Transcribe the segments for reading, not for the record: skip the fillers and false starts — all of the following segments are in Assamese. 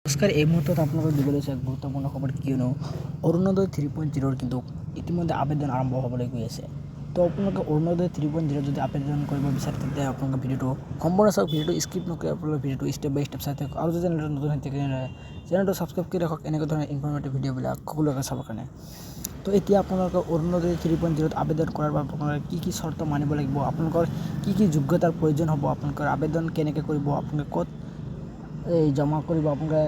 নমস্কাৰ, এই মুহূৰ্তত আপোনালোকক দিব লৈছে এক গুৰুত্বপূৰ্ণ খবৰ, কিয়নো অৰুণোদয় 3.0 কিন্তু ইতিমধ্যে আবেদন আৰম্ভ হ'বলৈ গৈ আছে। তো আপোনালোকে অৰুণোদয় 3.0 যদি আবেদন কৰিব বিচাৰে তেতিয়া আপোনালোকে ভিডিঅ'টো সম্পূৰ্ণ চাওক, ভিডিঅ'টো স্কিপ নকৰি আপোনালোকে ভিডিঅ'টো ষ্টেপ বাই ষ্টেপ চাই থাকক। আৰু যদি চেনেলটো নতুন হৈ থাকে চেনেলটো ছাবস্ক্ৰাইব কৰি ৰাখক এনেকুৱা ধৰণৰ ইনফৰ্মেটিভ ভিডিঅ'বিলাক সকলোকে চাবৰ কাৰণে। তো এতিয়া আপোনালোকে অৰুণোদয় 3.0 আবেদন কৰাৰ বাবে আপোনালোকে কি চৰ্ত মানিব লাগিব, আপোনালোকৰ কি যোগ্যতাৰ প্ৰয়োজন হ'ব, আপোনালোকৰ আবেদন কেনেকৈ কৰিব, আপোনালোকে ক'ত জমা কৰিব, আপোনালোকে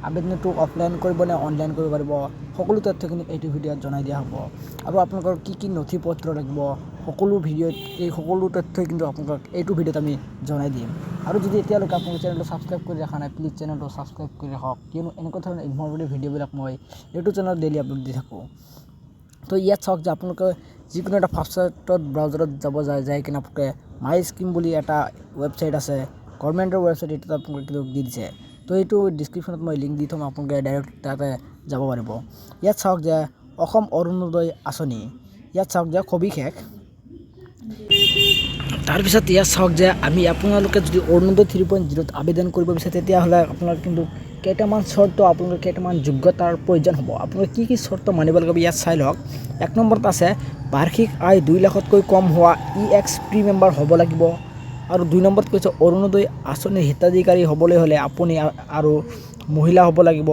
আবেদনটো অফলাইন কৰিব নে অনলাইন কৰিব পাৰিব, সকলো তথ্যখিনি এইটো ভিডিঅ'ত জনাই দিয়া হ'ব। আৰু আপোনালোকৰ কি নথি পত্ৰ লাগিব সকলো ভিডিঅ'ত এই সকলো তথ্যই কিন্তু আপোনালোকক এইটো ভিডিঅ'ত আমি জনাই দিম। আৰু যদি এতিয়ালৈকে আপোনালোকে চেনেলটো ছাবস্ক্ৰাইব কৰি ৰখা নাই, প্লিজ চেনেলটো ছাবস্ক্ৰাইব কৰি ৰাখক, কিয়নো এনেকুৱা ধৰণৰ ইনফৰ্মেটিভ ভিডিঅ'বিলাক মই ইউটিউব চেনেলত ডেইলি আপলোড দি থাকোঁ। তো ইয়াত চাওক যে আপোনালোকে যিকোনো এটা ফাৰ্ষ্টত ব্ৰাউজাৰত যাই কিনে আপোনালোকে মাই স্কিম বুলি এটা ৱেবছাইট আছে, গভৰ্ণমেণ্টৰ ৱেবছাইট, এইটোত আপোনালোকে কিন্তু দি দিছে। তো এইটো ডিছক্ৰিপশ্যনত মই লিংক দি থ'ম, আপোনালোকে ডাইৰেক্ট তাতে যাব পাৰিব। ইয়াত চাওক যে অসম অৰুণোদয় আঁচনি, ইয়াত চাওক যে সবিশেষ। তাৰপিছত ইয়াত চাওক যে আপোনালোকে যদি অৰুণোদয় 3.0 আবেদন কৰিব বিচাৰে তেতিয়াহ'লে আপোনাৰ কিন্তু কেইটামান চৰ্ত, আপোনালোকৰ কেইটামান যোগ্যতাৰ প্ৰয়োজন হ'ব। আপোনালোকে কি চৰ্ত মানিব লাগিব ইয়াত চাই লওক। 1 নম্বৰত আছে বাৰ্ষিক আয় 2 লাখতকৈ কম হোৱা প্ৰি মেম্বাৰ হ'ব লাগিব। আৰু 2 নম্বৰত কৈছে অৰুণোদয় আঁচনিৰ হিতাধিকাৰী হ'বলৈ হ'লে আপুনি আৰু মহিলা হ'ব লাগিব।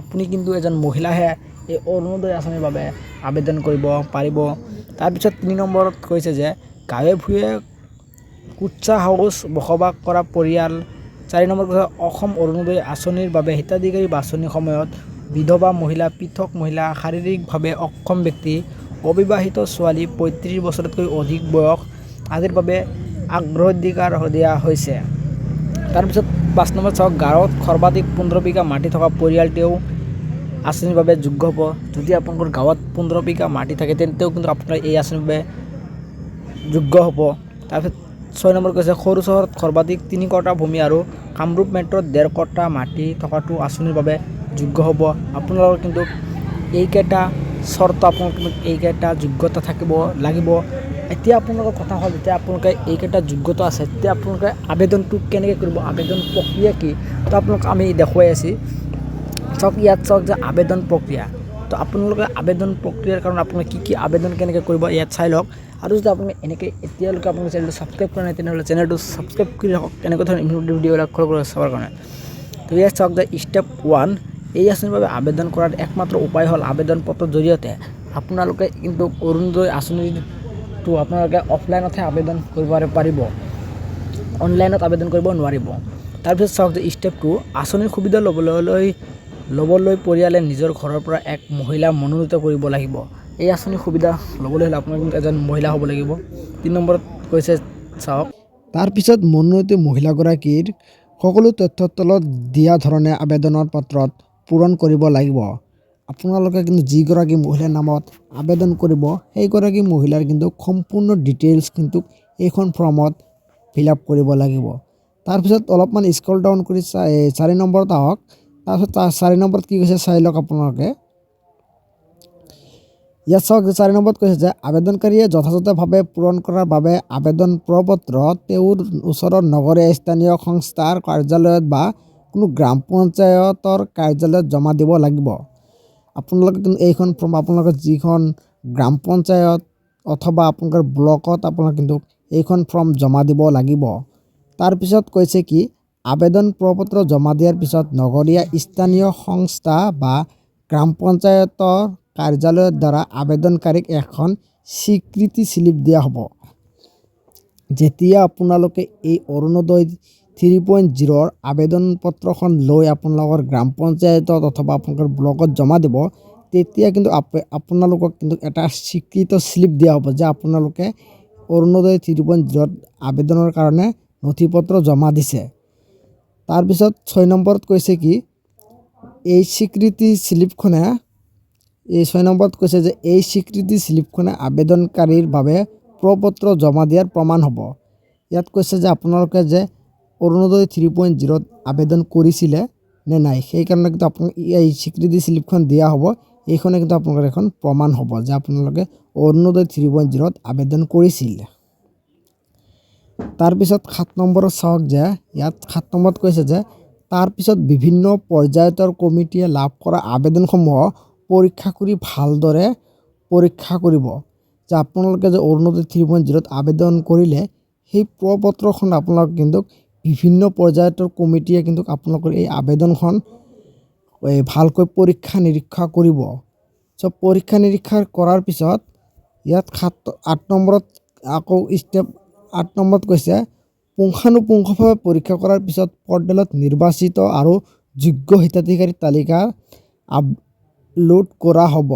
আপুনি কিন্তু এজন মহিলাহে এই অৰুণোদয় আঁচনিৰ বাবে আবেদন কৰিব পাৰিব। তাৰপিছত 3 নম্বৰত কৈছে যে গাঁৱে ভূঞে কুটছা হাউচ বসবাস কৰা পৰিয়াল। 4 নম্বৰ কৈছে অসম অৰুণোদয় আঁচনিৰ বাবে হিতাধিকাৰী বাছনিৰ সময়ত বিধৱা মহিলা, পৃথক মহিলা, শাৰীৰিকভাৱে অক্ষম ব্যক্তি, অবিবাহিত ছোৱালী, 35 বছৰতকৈ অধিক বয়স আদিৰ বাবে অগ্ৰাধিকাৰ দিয়া হৈছে। তাৰপিছত 5 নম্বৰত চাওক গাঁৱত সৰ্বাধিক 15 বিঘা মাটি থকা পৰিয়ালটোৱেও আঁচনিৰ বাবে যোগ্য হ'ব। যদি আপোনালোকৰ গাঁৱত 15 বিঘা মাটি থাকে তেন্তেও কিন্তু আপোনাৰ এই আঁচনিৰ বাবে যোগ্য হ'ব। তাৰপিছত 6 নম্বৰ কৈছে সৰু চহৰত সৰ্বাধিক 3 কটা ভূমি আৰু কামৰূপ মেট্ৰত 1.5 কটা মাটি থকাটো আঁচনিৰ বাবে যোগ্য হ'ব। আপোনালোকৰ কিন্তু এইকেইটা চৰ্ত, আপোনালোকৰ কিন্তু এইকেইটা যোগ্যতা থাকিব লাগিব। এতিয়া আপোনালোকৰ কথা হ'ল, যেতিয়া আপোনালোকে এইকেইটা যোগ্যতা আছে তেতিয়া আপোনালোকে আবেদনটো কেনেকৈ কৰিব, আবেদন প্ৰক্ৰিয়া কি, তো আপোনালোক আমি দেখুৱাই আছি। চাওক ইয়াত চাওক যে আবেদন প্ৰক্ৰিয়া। তো আপোনালোকে আবেদন প্ৰক্ৰিয়াৰ কাৰণে আপোনালোকে কি আবেদন কেনেকৈ কৰিব ইয়াত চাই লওক। আৰু যদি আপোনালোকে এনেকৈ এতিয়ালৈকে আপোনালোকে চেনেলটো ছাবস্ক্ৰাইব কৰা নাই তেনেহ'লে চেনেলটো ছাবস্ক্ৰাইব কৰি ৰাখক এনেকুৱা ধৰণৰ ইনফৰ্মেটিভ ভিডিঅ'বিলাক চাবৰ কাৰণে। তো ইয়াত চাওক যে ষ্টেপ 1, এই আঁচনিৰ বাবে আবেদন কৰাৰ একমাত্ৰ উপায় হ'ল আবেদন পত্ৰৰ জৰিয়তে। আপোনালোকে কিন্তু অৰুণোদয় আঁচনিটো আপোনালোকে অফলাইনতহে আবেদন কৰিব পাৰিব, অনলাইনত আবেদন কৰিব নোৱাৰিব। তাৰপিছত চাওক যে ষ্টেপ 2, আঁচনিৰ সুবিধা ল'বলৈ পৰিয়ালে নিজৰ ঘৰৰ পৰা এক মহিলা মনোনীত কৰিব লাগিব। এই আঁচনিৰ সুবিধা ল'বলৈ হ'লে আপোনাৰ কিন্তু এজন মহিলা হ'ব লাগিব। 3 নম্বৰত কৈছে চাওক, তাৰপিছত মনোনীত মহিলাগৰাকীৰ সকলো তথ্য তলত দিয়া ধৰণে আবেদনৰ পত্ৰত পূৰণ কৰিব লাগিব। আপোনালোকে কিন্তু যিগৰাকী মহিলাৰ নামত আবেদন কৰিব সেইগৰাকী মহিলাৰ কিন্তু সম্পূৰ্ণ ডিটেইলছ কিন্তু এইখন ফৰ্মত ফিল আপ কৰিব লাগিব। তাৰপিছত অলপমান স্ক্ৰল ডাউন কৰি 4 নম্বৰত আহক। তাৰপিছত 4 নম্বৰত কি কৈছে চাই লওক আপোনালোকে। ইয়াত চাওক যে 4 নম্বৰত কৈছে যে আবেদনকাৰীয়ে যথাযথভাৱে পূৰণ কৰাৰ বাবে আবেদন প্ৰপত্ৰ তেওঁৰ ওচৰৰ নগৰীয়া স্থানীয় সংস্থাৰ কাৰ্যালয়ত বা কোনো গ্ৰাম পঞ্চায়তৰ কাৰ্যালয়ত জমা দিব লাগিব। আপোনালোকে কিন্তু এইখন ফৰ্ম আপোনালোকৰ যিখন গ্ৰাম পঞ্চায়ত অথবা আপোনালোকৰ ব্লকত আপোনালোকে কিন্তু এইখন ফৰ্ম জমা দিব লাগিব। তাৰপিছত কৈছে কি আবেদন প্ৰপত্ৰ জমা দিয়াৰ পিছত নগৰীয়া স্থানীয় সংস্থা বা গ্ৰাম পঞ্চায়তৰ কাৰ্যালয়ৰ দ্বাৰা আবেদনকাৰীক এখন স্বীকৃতি স্লিপ দিয়া হ'ব। যেতিয়া আপোনালোকে এই অৰুণোদয় 3.0 আবেদন পত্ৰখন লৈ আপোনালোকৰ গ্ৰাম পঞ্চায়তত অথবা আপোনালোকৰ ব্লকত জমা দিব, তেতিয়া কিন্তু আপোনালোকক কিন্তু এটা স্বীকৃত স্লিপ দিয়া হ'ব যে আপোনালোকে অৰুণোদয় 3.0 আবেদনৰ কাৰণে নথি পত্ৰ জমা দিছে। তাৰপিছত 6 নম্বৰত কৈছে কি এই স্বীকৃতি স্লিপখনে 6 নম্বৰত কৈছে যে এই স্বীকৃতি স্লিপখনে আবেদনকাৰীৰ বাবে প্ৰপত্ৰ জমা দিয়াৰ প্ৰমাণ হ'ব। ইয়াত কৈছে যে আপোনালোকে যে অৰুণোদয় 3.0 আবেদন কৰিছিলে নে নাই, সেইকাৰণে কিন্তু আপোনাক এই স্বীকৃতি স্লিপখন দিয়া হ'ব। এইখনে কিন্তু আপোনালোকৰ এখন প্ৰমাণ হ'ব যে আপোনালোকে অৰুণোদয় 3.0 আবেদন কৰিছিল। তাৰপিছত 7 নম্বৰত চাওক যে ইয়াত 7 নম্বৰত কৈছে যে তাৰপিছত বিভিন্ন পৰ্যায়ৰ কমিটিয়ে লাভ কৰা আবেদনসমূহ পৰীক্ষা কৰি ভালদৰে পৰীক্ষা কৰিব যে আপোনালোকে যে অৰুণোদয় 3.0ত আবেদন কৰিলে সেই প্ৰ-পত্ৰখন আপোনালোক কিন্তু বিভিন্ন পৰ্যায়ৰ কমিটিয়ে কিন্তু আপোনালোকৰ এই আবেদনখন ভালকৈ পৰীক্ষা নিৰীক্ষা কৰিব। পৰীক্ষা নিৰীক্ষা কৰাৰ পিছত ইয়াত 8 নম্বৰত আকৌ ষ্টেপ 8 নম্বৰত কৈছে পুংখানুপুংখভাৱে পৰীক্ষা কৰাৰ পিছত পৰ্টেলত নিৰ্বাচিত আৰু যোগ্য হিতাধিকাৰীৰ তালিকা আপলোড কৰা হ'ব।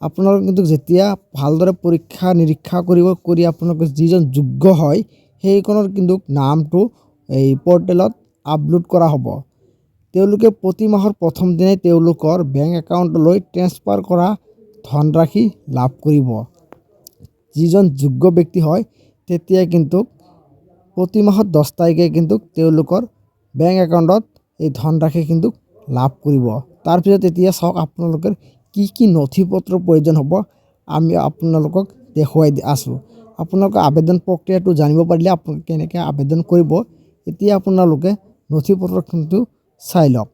আপোনালোকে কিন্তু যেতিয়া ভালদৰে পৰীক্ষা নিৰীক্ষা কৰি আপোনালোকে যিজন যোগ্য হয় সেইখনৰ কিন্তু নামটো এই পৰ্টেলত আপলোড কৰা হ'ব। তেওঁলোকে প্ৰতি মাহৰ প্ৰথম দিনাই তেওঁলোকৰ বেংক একাউণ্টলৈ ট্ৰেন্সফাৰ কৰা ধনৰাশি লাভ কৰিব। যিজন যোগ্য ব্যক্তি হয় তেতিয়া কিন্তু প্ৰতি মাহত 10 তাৰিখে কিন্তু তেওঁলোকৰ বেংক একাউণ্টত এই ধনৰাশি কিন্তু লাভ কৰিব। তাৰপিছত এতিয়া চাওক আপোনালোকৰ কি নথি পত্ৰৰ প্ৰয়োজন হ'ব আমি আপোনালোকক দেখুৱাই আছোঁ। আপোনালোকে আবেদন প্ৰক্ৰিয়াটো জানিব পাৰিলে আপোনালোকে কেনেকৈ আবেদন কৰিব এতিয়া আপোনালোকে নথি পত্ৰ কিন্তু চাই লওক।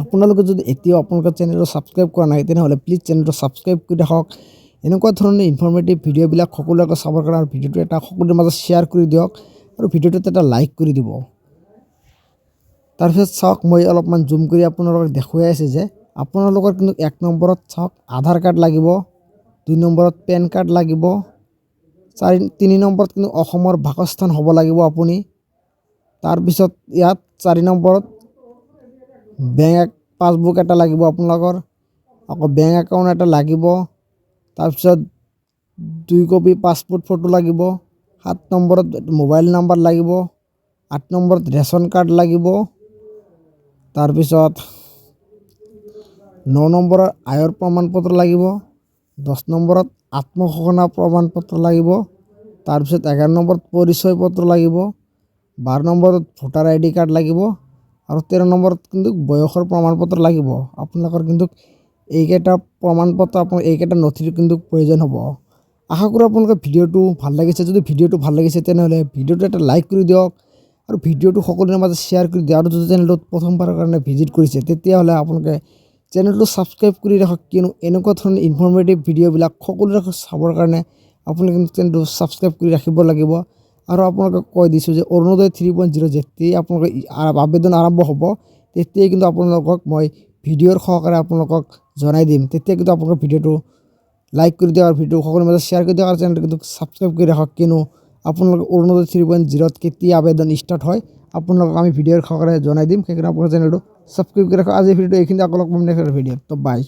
আপোনালোকে যদি এতিয়াও আপোনালোকৰ চেনেলটো ছাবস্ক্ৰাইব কৰা নাই তেনেহ'লে প্লিজ চেনেলটো ছাবস্ক্ৰাইব কৰি ৰাখক। এনেকুৱা ধৰণৰ ইনফৰ্মেটিভ ভিডিঅ'বিলাক সকলোৱে চাবৰ কাৰণে ভিডিঅ'টো এটা সকলোৰে মাজত শ্বেয়াৰ কৰি দিয়ক আৰু ভিডিঅ'টোত এটা লাইক কৰি দিব। তাৰপিছত চাওক মই অলপমান জুম কৰি আপোনালোকক দেখুৱাই আছে যে আপোনালোকৰ কিন্তু 1 নম্বৰত চাওক আধাৰ কাৰ্ড লাগিব, 2 নম্বৰত পেন কাৰ্ড লাগিব, 3 নম্বৰত কিন্তু অসমৰ বাসস্থান হ'ব লাগিব আপুনি। তাৰপিছত ইয়াত 4 নম্বৰত বেংক পাছবুক এটা লাগিব আপোনালোকৰ, আকৌ বেংক একাউণ্ট এটা লাগিব, তাৰপিছত 2 কপি পাছপোৰ্ট ফটো লাগিব, 7 নম্বৰত মোবাইল নাম্বাৰ লাগিব, 8 নম্বৰত ৰেচন কাৰ্ড লাগিব, তাৰপিছত 9 নম্বৰৰ আয়ৰ প্ৰমাণপত্ৰ লাগিব, 10 নম্বৰত আত্মঘোষণা প্ৰমাণপত্ৰ লাগিব, তাৰপিছত 11 নম্বৰত পৰিচয় পত্ৰ লাগিব, 12 নম্বৰত ভোটাৰ ID কাৰ্ড লাগিব আৰু 13 নম্বৰত কিন্তু বয়সৰ প্ৰমাণপত্ৰ লাগিব। আপোনালোকৰ কিন্তু এইকেইটা প্ৰমাণপত্ৰ এইকেইটা নথিৰ কিন্তু প্ৰয়োজন হ'ব। আশা কৰোঁ আপোনালোকে ভিডিঅ'টো ভাল লাগিছে। যদি ভিডিঅ'টো ভাল লাগিছে তেনেহ'লে ভিডিঅ'টো এটা লাইক কৰি দিয়ক আৰু ভিডিঅ'টো সকলোৰে মাজত শ্বেয়াৰ কৰি দিয়ক। আৰু যদি চেনেলটোত প্ৰথমবাৰৰ কাৰণে ভিজিট কৰিছে তেতিয়াহ'লে আপোনালোকে চেনেলটো ছাবস্ক্ৰাইব কৰি ৰাখক, কিয়নো এনেকুৱা ধৰণৰ ইনফৰ্মেটিভ ভিডিঅ'বিলাক সকলোৰে চাবৰ কাৰণে আপুনি কিন্তু চেনেলটো ছাবস্ক্ৰাইব কৰি ৰাখিব লাগিব। আৰু আপোনালোকক কৈ দিছোঁ যে অৰুণোদয় 3.0 যেতিয়াই আপোনালোকৰ আবেদন আৰম্ভ হ'ব তেতিয়াই কিন্তু আপোনালোকক মই ভিডিঅ'ৰ সহকাৰে আপোনালোকক জনাই দিম। তেতিয়া কিন্তু আপোনালোকৰ ভিডিঅ'টো লাইক কৰি দিয়ক আৰু ভিডিঅ'টো সকলোৰে মাজত শ্বেয়াৰ কৰি দিয়ক আৰু চেনেলটো কিন্তু ছাবস্ক্ৰাইব কৰি ৰাখক, কিয়নো আপোনালোকে অৰুণোদয় 3.0ত কেতিয়া আবেদন ষ্টাৰ্ট হয় আপোনালোকক আমি ভিডিঅ'ৰ সহকাৰে জনাই দিম। সেইকাৰণে আপোনাৰ চেনেলটো ছাবস্ক্ৰাইব কৰি ৰাখক। আজি ভিডিঅ'টো এইখিনি আকৌ লগ পাম নেক্সট ভিডিঅ'ত। তো বাই।